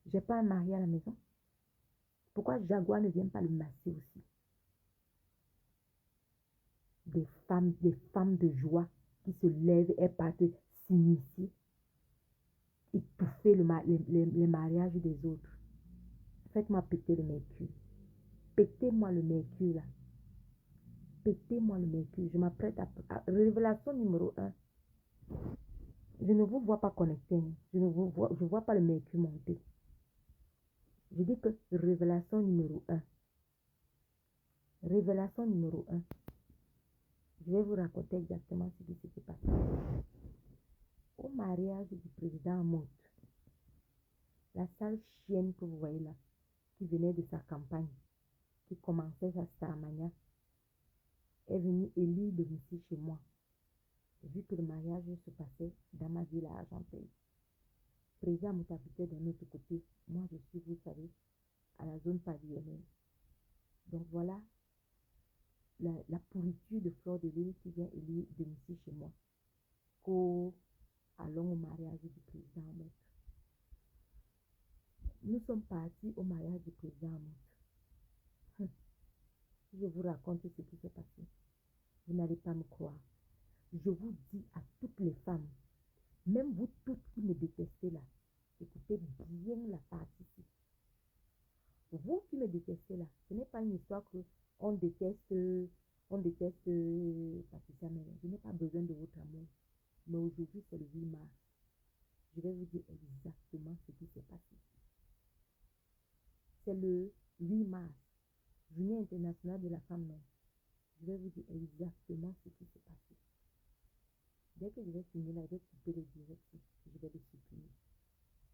J'ai pas un mari à la maison. Pourquoi Jaguar ne vient pas le masser aussi? Des femmes de joie qui se lèvent et partent s'initier, étouffer les mariages des autres. Faites-moi péter le mercure. Pétez-moi le mercure là. Pétez-moi le mercure. Je m'apprête à révélation numéro 1. Je ne vous vois pas connecté. Je ne vois pas le mercure monter. Je dis que révélation numéro 1. Révélation numéro 1. Je vais vous raconter exactement ce qui s'est passé. Au mariage du président Mout, la sale chienne que vous voyez là, qui venait de sa campagne, qui commençait sa Starmania, est venue élire domicile chez moi. Vu que le mariage se passait dans ma ville à Argenteuil. Le président Mout habitait de notre côté. Moi, je suis, vous savez, à la zone pavillonnaire. Donc voilà la pourriture de Fleur de Lys qui vient élire domicile chez moi. Allons au mariage du président Mout. Nous sommes partis au mariage du président Mout. Je vous raconte ce qui s'est passé. Vous n'allez pas me croire. Je vous dis à toutes les femmes, même vous toutes qui me détestez là, écoutez bien la partie-ci. Vous qui me détestez là, ce n'est pas une histoire que on déteste Patricia Mene. Je n'ai pas besoin de votre amour. Mais aujourd'hui, c'est le 8 mars. Je vais vous dire exactement ce qui s'est passé. C'est le 8 mars, Journée internationale de la femme noire. Je vais vous dire exactement ce qui s'est passé. Dès que je vais finir là, je vais couper le direct. Je vais le supprimer.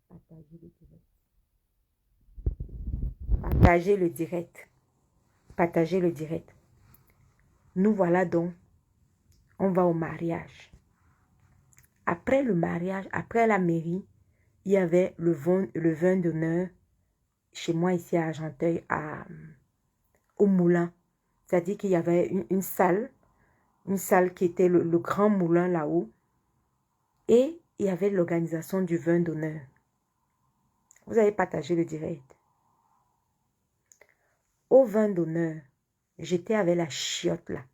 Partagez le direct. Partagez le direct. Partagez le direct. Nous voilà donc. On va au mariage. Après le mariage, après la mairie, il y avait le vin d'honneur chez moi ici à Argenteuil, au moulin. C'est-à-dire qu'il y avait une salle qui était le grand moulin là-haut. Et il y avait l'organisation du vin d'honneur. Vous avez partagé le direct. Au vin d'honneur, j'étais avec la chiotte là.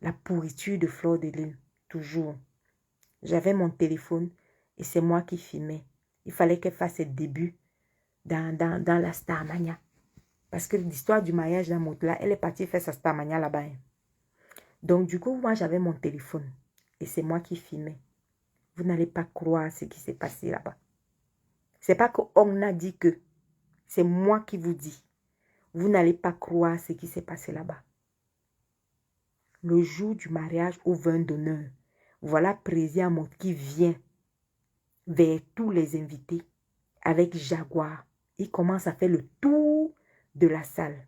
La pourriture de Fleur de Lys, toujours. J'avais mon téléphone et c'est moi qui filmais. Il fallait qu'elle fasse ses débuts dans la Starmania. Parce que l'histoire du mariage d'un mot là, elle est partie faire sa Starmania là-bas. Donc du coup, moi j'avais mon téléphone et c'est moi qui filmais. Vous n'allez pas croire ce qui s'est passé là-bas. C'est pas qu'on a dit que. C'est moi qui vous dis. Vous n'allez pas croire ce qui s'est passé là-bas. Le jour du mariage au vin d'honneur, voilà président Mout qui vient vers tous les invités avec Jaguar. Il commence à faire le tour de la salle.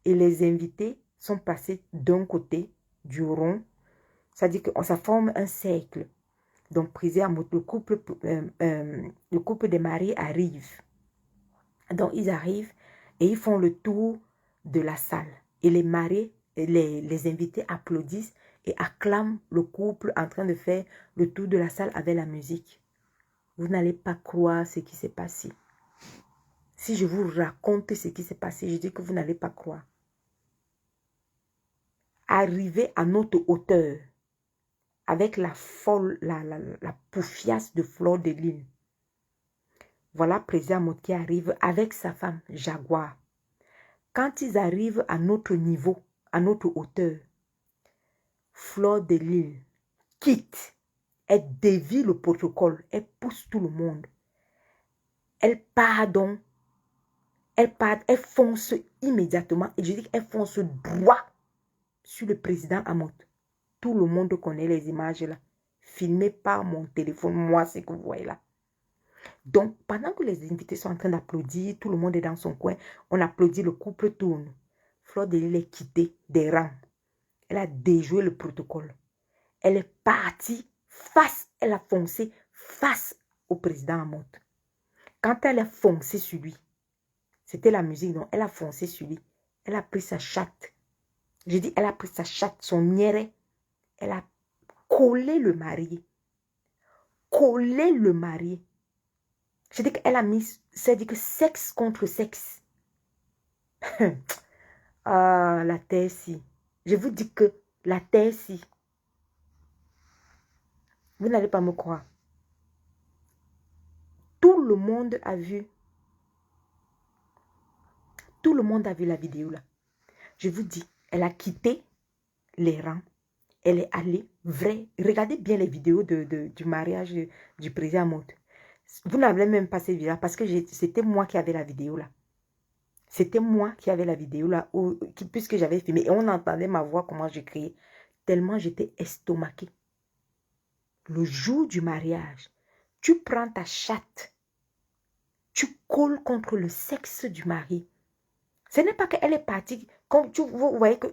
Et les invités sont passés d'un côté du rond. C'est-à-dire que ça forme un cercle. Donc, Prisé Amout, le couple des mariés arrive. Donc, ils arrivent et ils font le tour de la salle. Et les mariés, les invités applaudissent et acclament le couple en train de faire le tour de la salle avec la musique. Vous n'allez pas croire ce qui s'est passé. Si je vous raconte ce qui s'est passé, je dis que vous n'allez pas croire. Arrivé à notre hauteur, avec la poufiasse de Fleur de Lys. Voilà Président Amout qui arrive avec sa femme Jaguar. Quand ils arrivent à notre niveau, à notre hauteur, Fleur de Lys quitte. Elle dévie le protocole. Elle pousse tout le monde. Elle part donc. Elle fonce immédiatement. Et je dis qu'elle fonce droit sur le président Amout. Tout le monde connaît les images là. Filmées par mon téléphone. Moi, c'est que vous voyez là. Donc, pendant que les invités sont en train d'applaudir, tout le monde est dans son coin. On applaudit, le couple tourne. Fleur de Lys est quittée des rangs. Elle a déjoué le protocole. Elle est partie face, elle a foncé face au président Amout. Quand elle a foncé sur lui, c'était la musique, donc elle a foncé sur lui. Elle a pris sa chatte. Je dis, elle a pris sa chatte, son niéré. Elle a collé le marié. Collé le marié. Je dis qu'elle a mis, c'est-à-dire que sexe contre sexe. Ah, la terre si. Je vous dis que la terre si. Vous n'allez pas me croire. Tout le monde a vu. Tout le monde a vu la vidéo là. Je vous dis, elle a quitté les rangs. Elle est allée, vrai. Regardez bien les vidéos du mariage du président Amout. Vous n'avez même pas cette vidéo parce que c'était moi qui avais la vidéo là. C'était moi qui avais la vidéo là, puisque j'avais filmé. Et on entendait ma voix, comment je criais. Tellement j'étais estomaquée. Le jour du mariage, tu prends ta chatte. Tu colles contre le sexe du mari. Ce n'est pas qu'elle est partie. Comme vous voyez que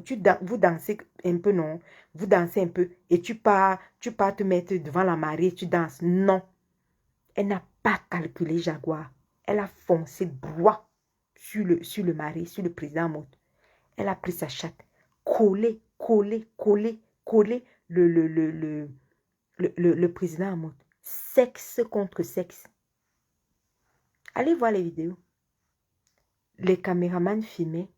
vous dansez un peu, non? Vous dansez un peu et tu pars te mettre devant la mariée, tu danses. Non. Elle n'a pas calculé Jaguar. Elle a foncé droit sur le mari, sur le président Amout. Elle a pris sa chatte. Collé le président Amout. Sexe contre sexe. Allez voir les vidéos. Les caméramans filmaient.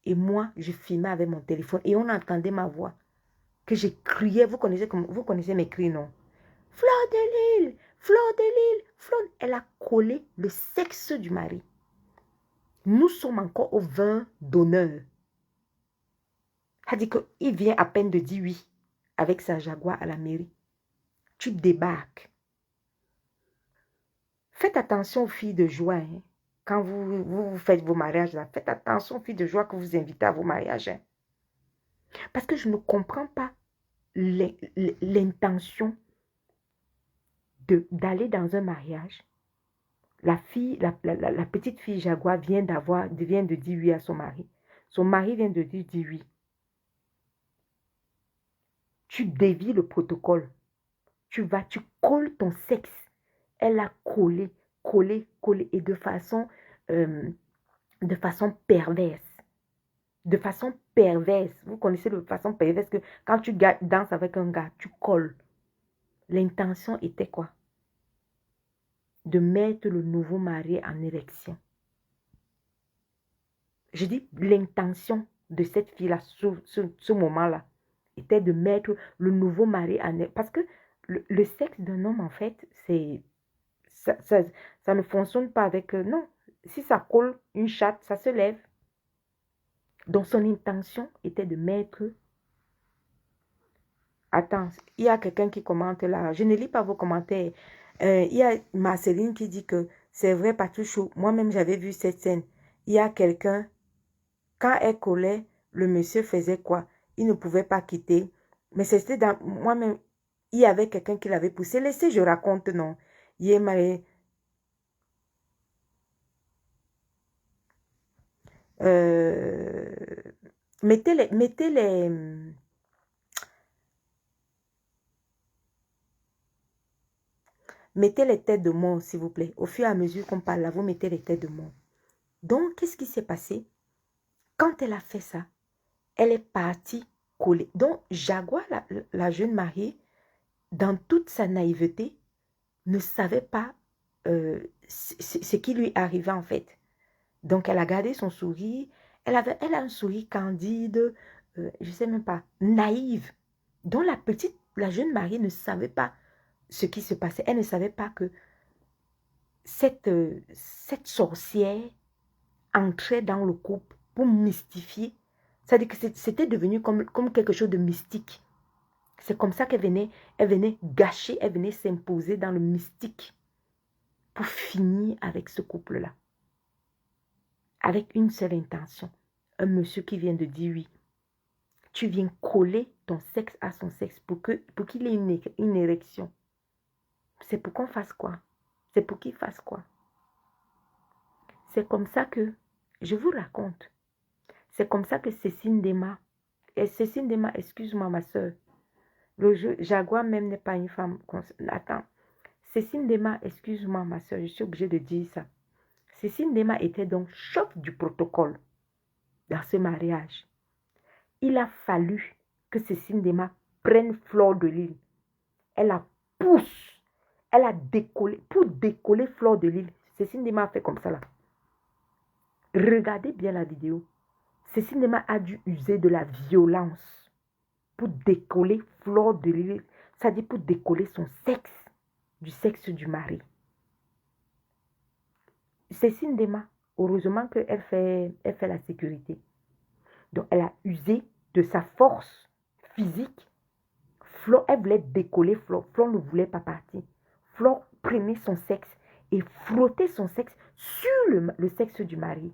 Et moi, je filmais avec mon téléphone. Et on entendait ma voix. Que je criais. Vous connaissez mes cris, non? Fleur de Lys, Fleur de Lys, Fleur. Elle a collé le sexe du mari. Nous sommes encore au 20 d'honneur. Elle dit qu'il vient à peine de dire oui avec sa Jaguar à la mairie. Tu débarques. Faites attention aux filles de joie. Hein. Quand vous faites vos mariages, là, faites attention aux filles de joie que vous invitez à vos mariages. Hein. Parce que je ne comprends pas l'intention d'aller dans un mariage. La petite fille Jaguar vient de dire oui à son mari. Son mari vient de dire oui. Tu dévies le protocole. Tu colles ton sexe. Elle a collé et de façon perverse. De façon perverse. Vous connaissez de façon perverse que quand tu danses avec un gars, tu colles. L'intention était quoi? De mettre le nouveau marié en érection. Je dis l'intention de cette fille-là, ce moment-là, était de mettre le nouveau marié en érection. Parce que le sexe d'un homme, en fait, ça ne fonctionne pas avec... non, si ça colle une chatte, ça se lève. Donc, son intention était de mettre... Attends, il y a quelqu'un qui commente là. Je ne lis pas vos commentaires. Il y a Marceline qui dit que c'est vrai, Patouchou. Moi-même, j'avais vu cette scène. Il y a quelqu'un, quand elle collait, le monsieur faisait quoi? Il ne pouvait pas quitter. Mais c'était dans... Moi-même, il y avait quelqu'un qui l'avait poussé. Laissez, je raconte, non. Il est marié. euh, mettez les têtes de mort, s'il vous plaît. Au fur et à mesure qu'on parle là, vous mettez les têtes de mort. Donc, qu'est-ce qui s'est passé? Quand elle a fait ça, elle est partie coller. Donc, Jaguar, la jeune mariée, dans toute sa naïveté, ne savait pas ce qui lui arrivait en fait. Donc, elle a gardé son sourire. Elle a un sourire candide, je ne sais même pas, naïve. Donc, la jeune mariée ne savait pas ce qui se passait. Elle ne savait pas que cette sorcière entrait dans le couple pour mystifier. C'est-à-dire que c'était devenu comme quelque chose de mystique. C'est comme ça elle venait gâcher, elle venait s'imposer dans le mystique pour finir avec ce couple-là. Avec une seule intention. Un monsieur qui vient de dire oui. Tu viens coller ton sexe à son sexe pour qu'il ait une érection. C'est pour qu'on fasse quoi? C'est pour qu'il fasse quoi? C'est comme ça que, je vous raconte, c'est comme ça que Cécile Dema, excuse-moi ma soeur, le jeu Jaguar même n'est pas une femme. Attends, Cécile Dema, excuse-moi ma soeur, je suis obligée de dire ça. Cécile Dema était donc chef du protocole dans ce mariage. Il a fallu que Cécile Dema prenne Fleur de Lys. Elle la pousse. Elle a décollé. Pour décoller Fleur de Lys, Cécile Dema a fait comme ça là. Regardez bien la vidéo. Cécile Dema a dû user de la violence pour décoller Fleur de Lys. C'est-à-dire pour décoller son sexe du sexe du mari. Cécile Dema, heureusement qu'elle fait la sécurité. Donc, elle a usé de sa force physique. Flore, elle voulait décoller Flore. Flore ne voulait pas partir. Flore prenait son sexe et frottait son sexe sur le sexe du mari.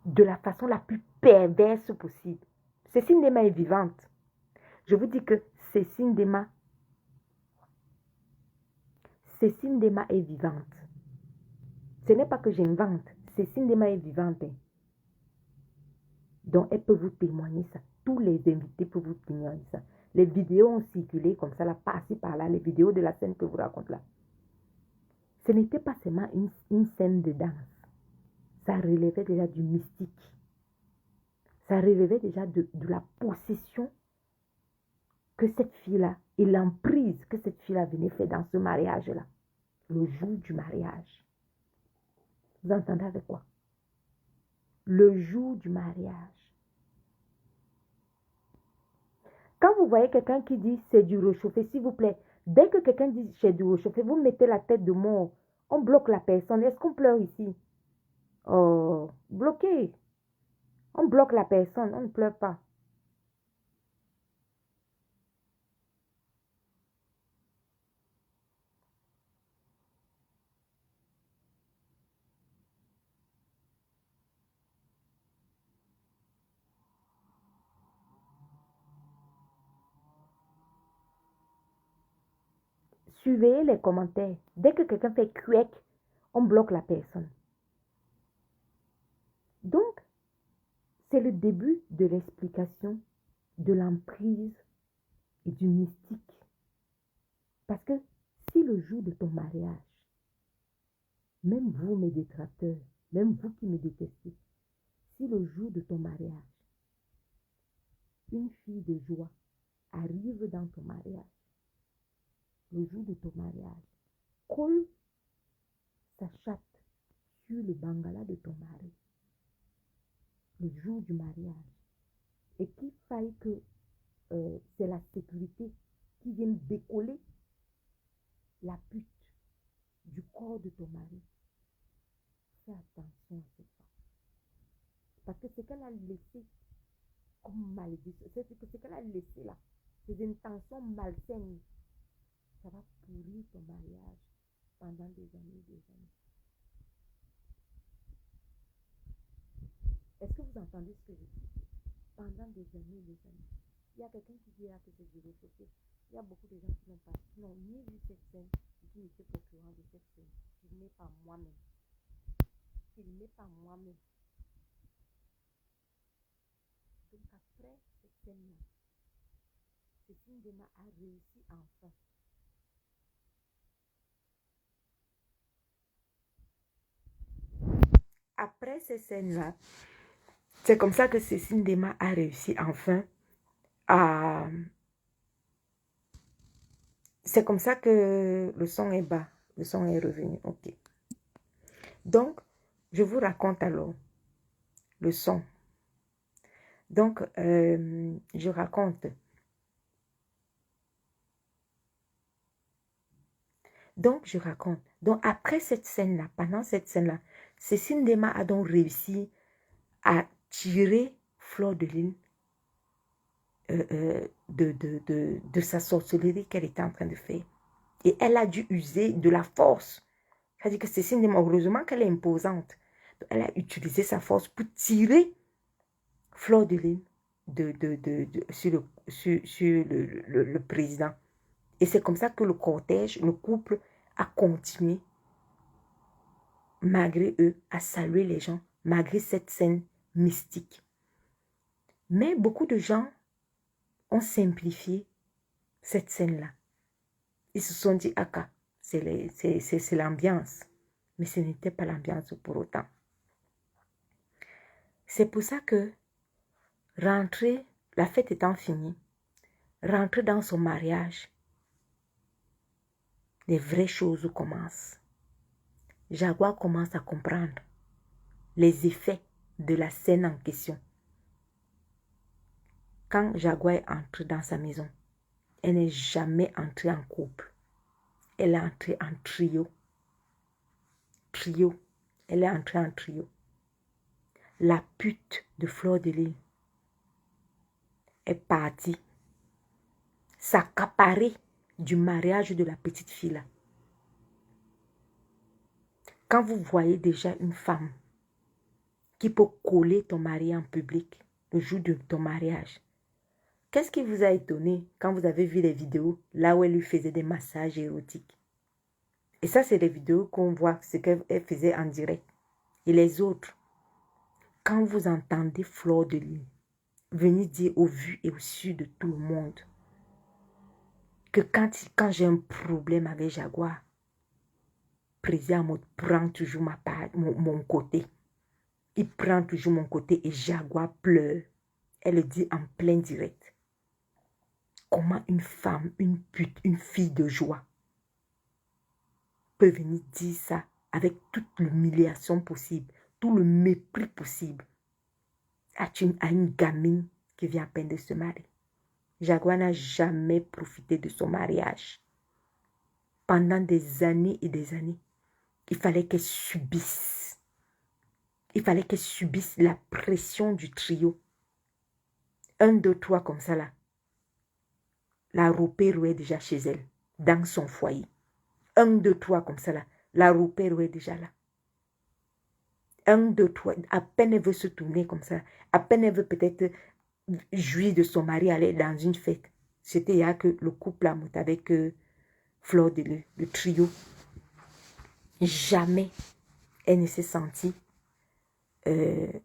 De la façon la plus perverse possible. Cécile Dema est vivante. Je vous dis que Cécile Dema est vivante. Ce n'est pas que j'invente. Cécile Dema est vivante. Donc, elle peut vous témoigner ça. Tous les invités peuvent vous témoigner ça. Les vidéos ont circulé comme ça, là, par-ci, par-là, les vidéos de la scène que vous raconte là. Ce n'était pas seulement une scène de danse. Ça relevait déjà du mystique. Ça relevait déjà de la possession que cette fille-là et l'emprise que cette fille-là venait faire dans ce mariage-là. Le jour du mariage. Vous entendez avec quoi? Le jour du mariage. Quand vous voyez quelqu'un qui dit c'est du réchauffé, s'il vous plaît, dès que quelqu'un dit c'est du réchauffé, vous mettez la tête de mort. On bloque la personne. Est-ce qu'on pleure ici? Oh, bloqué. On bloque la personne, on ne pleure pas. Surveillez les commentaires. Dès que quelqu'un fait cuec, on bloque la personne. Donc, c'est le début de l'explication de l'emprise et du mystique. Parce que si le jour de ton mariage, même vous mes détracteurs, même vous qui me détestez, si le jour de ton mariage, une fille de joie arrive dans ton mariage, le jour de ton mariage, colle sa chatte sur le bangala de ton mari, le jour du mariage, et qu'il faille que c'est la sécurité qui vienne décoller la pute du corps de ton mari. Fais attention à cette femme. Parce que ce qu'elle a laissé comme malédiction, c'est ce qu'elle a laissé là, ces intentions malsaines, ça va pourrir ton mariage pendant des années, des années. Est-ce que vous entendez ce que je dis? Pendant des années, des années. Il y a quelqu'un qui dira que c'est du réchauffé. Il y a beaucoup de gens qui n'ont ni vu cette scène, qui n'étaient pas au courant de cette scène. Filmée par moi-même. Filmée par moi-même. scène-là, Cécile Dema a réussi enfin. Après ces scènes-là, c'est comme ça que Cécile Dema a réussi enfin à... C'est comme ça que le son est bas, le son est revenu, ok. Donc, je vous raconte alors le son. Donc, je raconte. Donc, après cette scène-là, pendant cette scène-là, Cécile Dema a donc réussi à tirer Fleur de Lys de sa sorcellerie qu'elle était en train de faire. Et elle a dû user de la force. C'est-à-dire que Cécile Dema, heureusement qu'elle est imposante. Donc, elle a utilisé sa force pour tirer Fleur de Lys sur le président. Et c'est comme ça que le cortège, le couple a continué, malgré eux, à saluer les gens, malgré cette scène mystique. Mais beaucoup de gens ont simplifié cette scène-là. Ils se sont dit, ah, c'est l'ambiance. Mais ce n'était pas l'ambiance pour autant. C'est pour ça que rentrer, la fête étant finie, rentrer dans son mariage, les vraies choses commencent. Jaguar commence à comprendre les effets de la scène en question. Quand Jaguar entre dans sa maison, elle n'est jamais entrée en couple. Elle est entrée en trio. Trio. Elle est entrée en trio. La pute de Fleur de Lys est partie s'accaparer du mariage de la petite fille là. Quand vous voyez déjà une femme qui peut coller ton mari en public le jour de ton mariage, qu'est-ce qui vous a étonné quand vous avez vu les vidéos là où elle lui faisait des massages érotiques? Et ça, c'est des vidéos qu'on voit ce qu'elle faisait en direct. Et les autres, quand vous entendez Fleur de Lys venir dire au vu et au su de tout le monde que quand j'ai un problème avec Jaguar, Président prend toujours mon côté. Il prend toujours mon côté et Jaguar pleure. Elle le dit en plein direct. Comment une femme, une pute, une fille de joie peut venir dire ça avec toute l'humiliation possible, tout le mépris possible à une gamine qui vient à peine de se marier. Jaguar n'a jamais profité de son mariage. Pendant des années et des années, il fallait qu'elle subisse. Il fallait qu'elle subisse la pression du trio. 1, 2, 3 comme ça là. La roupée est déjà chez elle, dans son foyer. 1, 2, 3 comme ça là. La roupée est déjà là. 1, 2, 3. À peine elle veut se tourner comme ça. À peine elle veut peut-être jouir de son mari, aller dans une fête. C'était il y a que le couple a monté avec Fleur de Lys, le trio. Jamais elle ne s'est sentie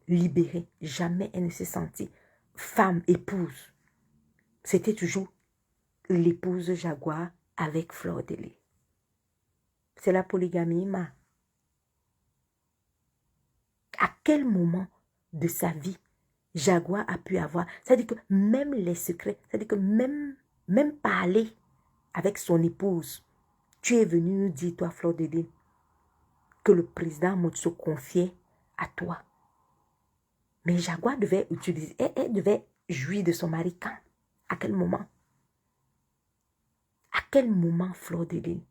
libérée. Jamais elle ne s'est sentie femme, épouse. C'était toujours l'épouse Jaguar avec Fleur de Lys. C'est la polygamie, ma. À quel moment de sa vie Jaguar a pu avoir, c'est-à-dire que même les secrets, c'est-à-dire que même parler avec son épouse, tu es venu nous dire, toi, Fleur de Lys, que le président Moïse se confiait à toi. Mais Jaguar devait utiliser, elle devait jouir de son mari quand? À quel moment? À quel moment, Fleur de Lys?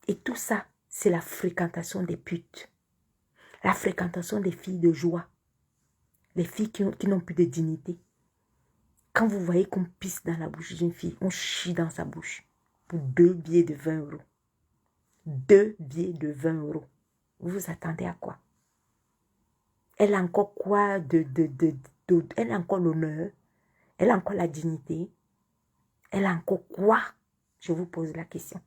Et tout ça, c'est la fréquentation des putes. La fréquentation des filles de joie. Les filles qui n'ont plus de dignité. Quand vous voyez qu'on pisse dans la bouche d'une fille, on chie dans sa bouche pour 2 billets de 20 euros. 2 billets de 20 euros. Vous vous attendez à quoi? Elle a encore quoi elle a encore l'honneur? Elle a encore la dignité? Elle a encore quoi? Je vous pose la question.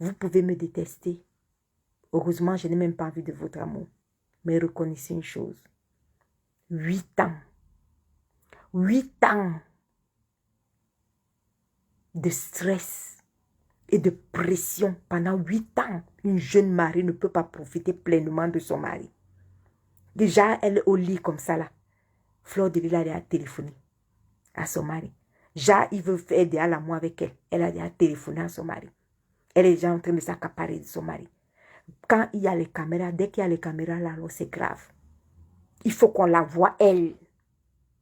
Vous pouvez me détester Heureusement, je n'ai même pas envie de votre amour. Mais reconnaissez une chose. 8 ans. 8 ans de stress et de pression. Pendant 8 ans, une jeune mariée ne peut pas profiter pleinement de son mari. Déjà, elle est au lit comme ça là. Fleur de Lys a déjà téléphoné à son mari. Ja, il veut faire déjà l'amour avec elle. Elle a déjà téléphoné à son mari. Elle est déjà en train de s'accaparer de son mari. Quand il y a les caméras, dès qu'il y a les caméras là, c'est grave. Il faut qu'on la voie, elle.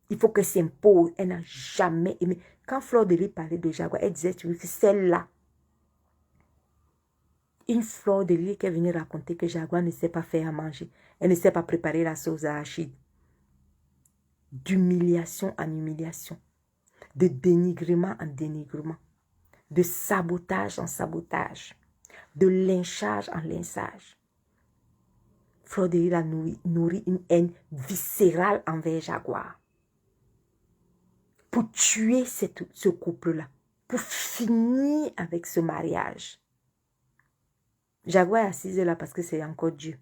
Il faut qu'elle s'impose. Elle n'a jamais aimé. Quand Fleur de Lys parlait de Jaguar, elle disait que celle-là, une Fleur de Lys qui est venue raconter que Jaguar ne sait pas faire à manger. Elle ne sait pas préparer la sauce à arachide. D'humiliation en humiliation. De dénigrement en dénigrement. De sabotage en sabotage. De lynchage en lynchage. Fleur de Lys a nourri une haine viscérale envers Jaguar. Pour tuer ce couple-là. Pour finir avec ce mariage. Jaguar est assise là parce que c'est encore Dieu.